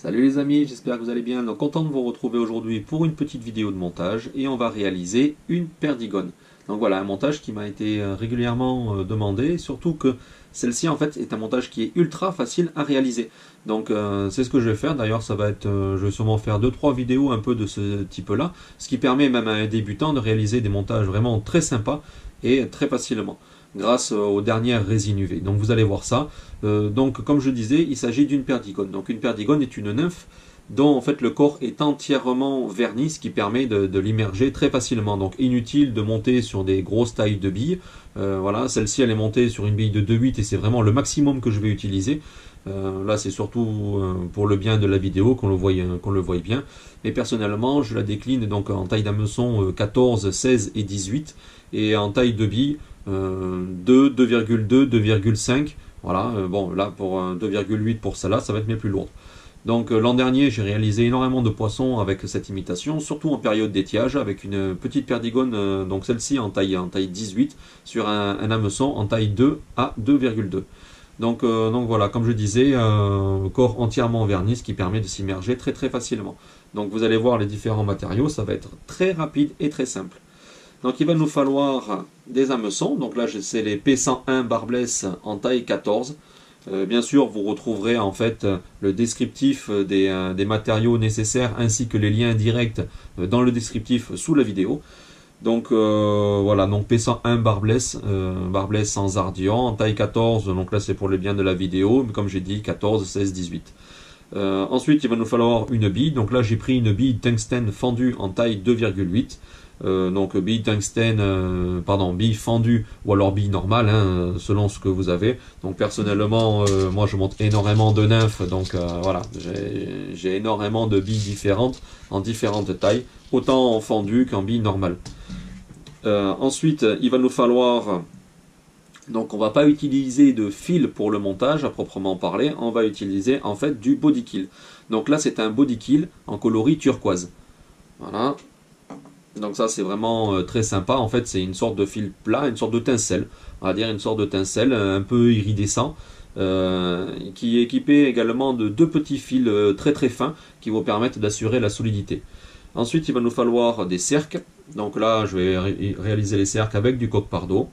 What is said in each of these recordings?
Salut les amis, j'espère que vous allez bien. Donc content de vous retrouver aujourd'hui pour une petite vidéo de montage et on va réaliser une perdigone. Donc voilà, un montage qui m'a été régulièrement demandé, surtout que celle-ci en fait est un montage qui est ultra facile à réaliser. Donc c'est ce que je vais faire. D'ailleurs ça va être, je vais sûrement faire 2-3 vidéos un peu de ce type-là, ce qui permet même à un débutant de réaliser des montages vraiment très sympas et très facilement grâce aux dernières résines UV. Donc vous allez voir ça. Donc comme je disais, il s'agit d'une perdigone. Donc une perdigone est une nymphe dont en fait le corps est entièrement verni, ce qui permet de l'immerger très facilement. Donc inutile de monter sur des grosses tailles de billes. Voilà, celle-ci elle est montée sur une bille de 2,8 et c'est vraiment le maximum que je vais utiliser. Là c'est surtout pour le bien de la vidéo qu'on le voie bien. Mais personnellement je la décline donc en taille d'hameçon 14, 16 et 18 et en taille de bille 2, 2,2, 2,5. Voilà, bon là pour 2,8 pour celle-là, ça va être mes plus lourdes. Donc l'an dernier, j'ai réalisé énormément de poissons avec cette imitation, surtout en période d'étiage, avec une petite perdigone, donc celle-ci en taille 18, sur un hameçon en taille 2 à 2,2. Donc voilà, comme je disais, corps entièrement verni, ce qui permet de s'immerger très très facilement. Donc vous allez voir les différents matériaux, ça va être très rapide et très simple. Donc il va nous falloir des hameçons, donc là c'est les P101 Barbless en taille 14. Bien sûr vous retrouverez en fait le descriptif des matériaux nécessaires ainsi que les liens directs dans le descriptif sous la vidéo. Donc voilà, donc P101 Barbless, Barbless sans ardillon en taille 14, donc là c'est pour le bien de la vidéo, mais comme j'ai dit 14, 16, 18. Ensuite il va nous falloir une bille, donc là j'ai pris une bille tungstène fendue en taille 2,8. Donc bille tungstène, bille fendue ou alors bille normale, hein, selon ce que vous avez. Donc personnellement, moi je monte énormément de nymphes, donc voilà, j'ai énormément de billes différentes en différentes tailles, autant en fendue qu'en bille normale. Ensuite, il va nous falloir, donc on va pas utiliser de fil pour le montage à proprement parler, on va utiliser en fait du body kill. Donc là c'est un body kill en coloris turquoise. Voilà. Donc ça c'est vraiment très sympa, en fait c'est une sorte de fil plat, une sorte de tincelle, on va dire une sorte de tincelle un peu iridescent, qui est équipé également de deux petits fils très très fins qui vous permettent d'assurer la solidité. Ensuite il va nous falloir des cercles, donc là je vais réaliser les cercles avec du coq pardo.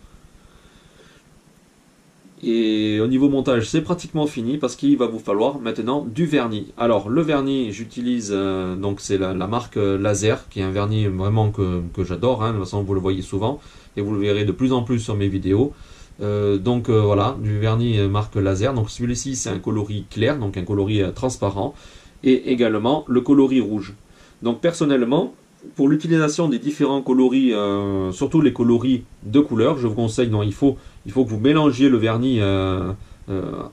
Et au niveau montage, c'est pratiquement fini parce qu'il va vous falloir maintenant du vernis. Alors le vernis, j'utilise donc c'est la marque Laser, qui est un vernis vraiment que j'adore. Hein, de toute façon, vous le voyez souvent et vous le verrez de plus en plus sur mes vidéos. Voilà, du vernis marque Laser. Donc celui-ci, c'est un coloris clair, donc un coloris transparent, et également le coloris rouge. Donc personnellement, pour l'utilisation des différents coloris, surtout les coloris de couleur, je vous conseille, non, il faut que vous mélangiez le vernis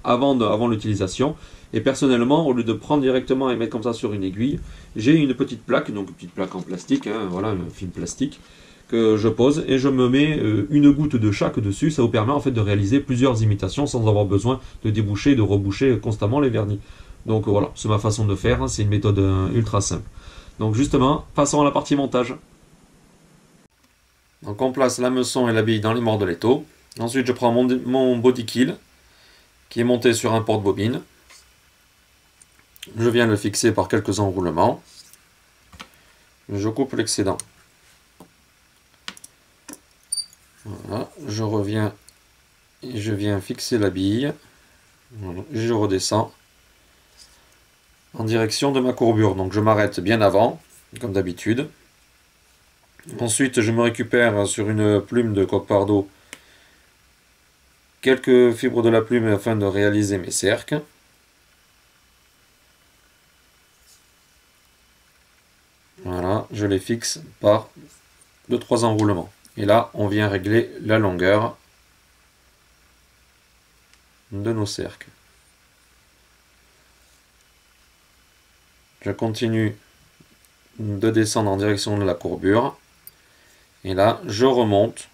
avant l'utilisation. Et personnellement, au lieu de prendre directement et mettre comme ça sur une aiguille, j'ai une petite plaque, donc une petite plaque en plastique, hein, voilà, un film plastique, que je pose et je me mets une goutte de chaque dessus. Ça vous permet en fait de réaliser plusieurs imitations sans avoir besoin de déboucher, de reboucher constamment les vernis. Donc voilà, c'est ma façon de faire, hein, c'est une méthode ultra simple. Donc justement, passons à la partie montage. Donc on place l'hameçon et la bille dans les mords-de-l'étau. Ensuite je prends mon body kill qui est monté sur un porte-bobine. Je viens le fixer par quelques enroulements. Je coupe l'excédent. Voilà, je reviens et je viens fixer la bille. Voilà, et je redescends en direction de ma courbure. Donc je m'arrête bien avant, comme d'habitude. Ensuite, je me récupère sur une plume de coq pardo quelques fibres de la plume afin de réaliser mes cercles. Voilà, je les fixe par 2-3 enroulements. Et là, on vient régler la longueur de nos cercles. Je continue de descendre en direction de la courbure. Et là, je remonte.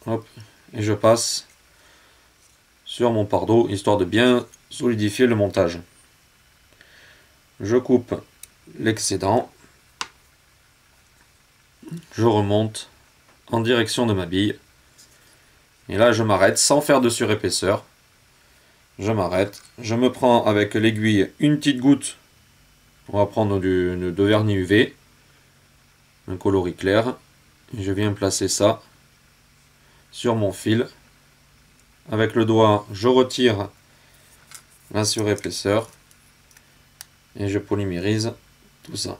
Hop, et je passe sur mon pardo, histoire de bien solidifier le montage. Je coupe l'excédent. Je remonte en direction de ma bille. Et là, je m'arrête sans faire de surépaisseur. je m'arrête. Je me prends avec l'aiguille une petite goutte. On va prendre de vernis UV, un coloris clair. Et je viens placer ça sur mon fil. Avec le doigt, je retire la surépaisseur et je polymérise tout ça.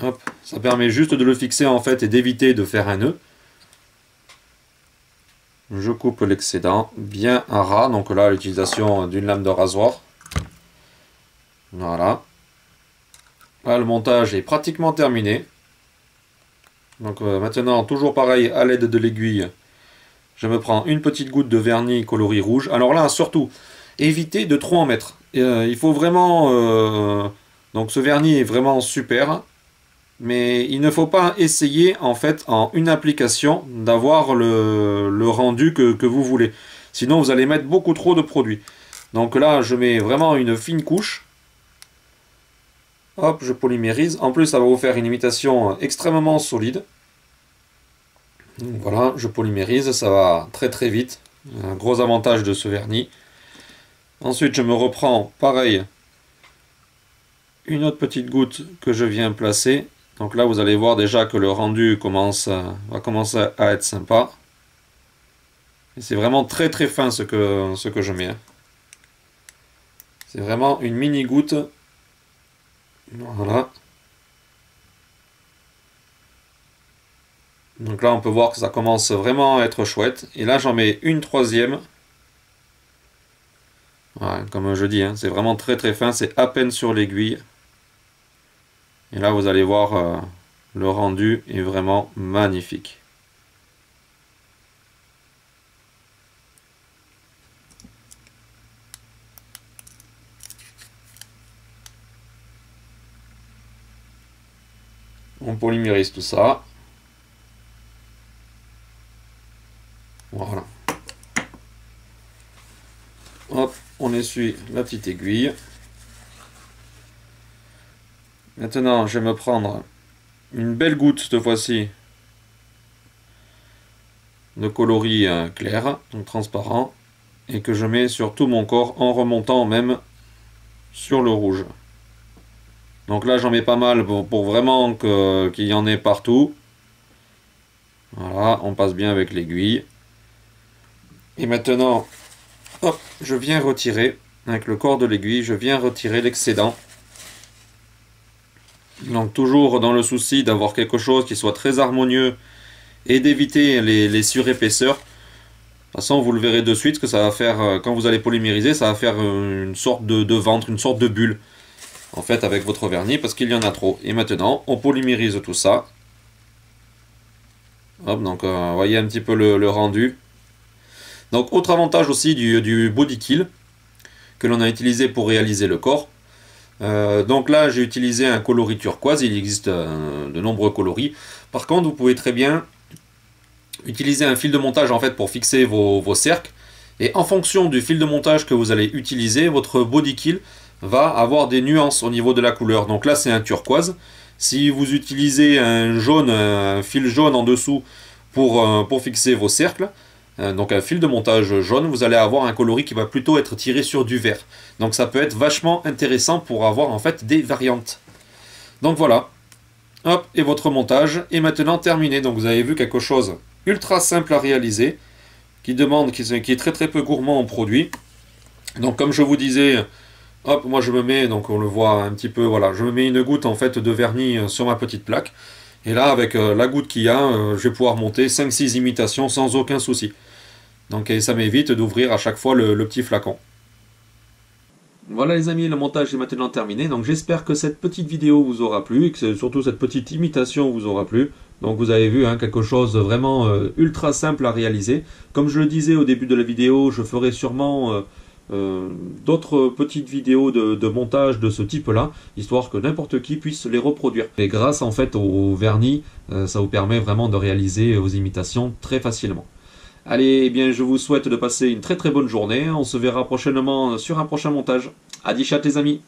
Hop, ça permet juste de le fixer en fait et d'éviter de faire un nœud. Je coupe l'excédent bien à ras, donc là l'utilisation d'une lame de rasoir. Voilà. Là le montage est pratiquement terminé. Donc maintenant toujours pareil, à l'aide de l'aiguille, je me prends une petite goutte de vernis coloris rouge. Alors là surtout, évitez de trop en mettre. Il faut vraiment... donc ce vernis est vraiment super. Mais il ne faut pas essayer en fait en une application d'avoir le rendu que vous voulez. Sinon vous allez mettre beaucoup trop de produits. Donc là je mets vraiment une fine couche. Hop, je polymérise. En plus ça va vous faire une imitation extrêmement solide. Donc voilà, je polymérise, ça va très très vite. Un gros avantage de ce vernis. Ensuite je me reprends pareil. Une autre petite goutte que je viens placer. Donc là, vous allez voir déjà que le rendu va commencer à être sympa. Et c'est vraiment très très fin ce que je mets. C'est vraiment une mini goutte. Voilà. Donc là, on peut voir que ça commence vraiment à être chouette. Et là, j'en mets une troisième. Voilà, comme je dis, hein, c'est vraiment très très fin. C'est à peine sur l'aiguille. Et là, vous allez voir, le rendu est vraiment magnifique. On polymérise tout ça. Voilà. Hop, on essuie la petite aiguille. Maintenant, je vais me prendre une belle goutte cette fois-ci de coloris clair, donc transparent, et que je mets sur tout mon corps en remontant même sur le rouge. Donc là, j'en mets pas mal pour vraiment qu'il y en ait partout. Voilà, on passe bien avec l'aiguille. Et maintenant, hop, je viens retirer, avec le corps de l'aiguille, je viens retirer l'excédent. Donc toujours dans le souci d'avoir quelque chose qui soit très harmonieux et d'éviter les surépaisseurs. De toute façon, vous le verrez de suite que ça va faire, quand vous allez polymériser, ça va faire une sorte de ventre, une sorte de bulle. En fait, avec votre vernis, parce qu'il y en a trop. Et maintenant, on polymérise tout ça. Hop, donc vous voyez un petit peu le rendu. Donc autre avantage aussi du body kill que l'on a utilisé pour réaliser le corps. Donc là j'ai utilisé un coloris turquoise, il existe de nombreux coloris. Par contre vous pouvez très bien utiliser un fil de montage en fait pour fixer vos cercles. Et en fonction du fil de montage que vous allez utiliser, votre body kill va avoir des nuances au niveau de la couleur. Donc là c'est un turquoise. Si vous utilisez un jaune, un fil jaune en dessous pour fixer vos cercles, donc un fil de montage jaune, vous allez avoir un coloris qui va plutôt être tiré sur du vert. Donc ça peut être vachement intéressant pour avoir en fait des variantes. Donc voilà, hop, et votre montage est maintenant terminé. Donc vous avez vu quelque chose ultra simple à réaliser, qui est très très peu gourmand en produits. Donc comme je vous disais, hop, moi je me mets, donc on le voit un petit peu, voilà, je me mets une goutte en fait de vernis sur ma petite plaque. Et là avec la goutte qu'il y a, je vais pouvoir monter 5-6 imitations sans aucun souci. Donc ça m'évite d'ouvrir à chaque fois le petit flacon. Voilà les amis, le montage est maintenant terminé. Donc j'espère que cette petite vidéo vous aura plu et que surtout cette petite imitation vous aura plu. Donc vous avez vu quelque chose vraiment ultra simple à réaliser. Comme je le disais au début de la vidéo, je ferai sûrement d'autres petites vidéos de montage de ce type là, histoire que n'importe qui puisse les reproduire. Et grâce en fait au vernis, ça vous permet vraiment de réaliser vos imitations très facilement. Allez, eh bien, je vous souhaite de passer une très très bonne journée. On se verra prochainement sur un prochain montage. Adi chat les amis.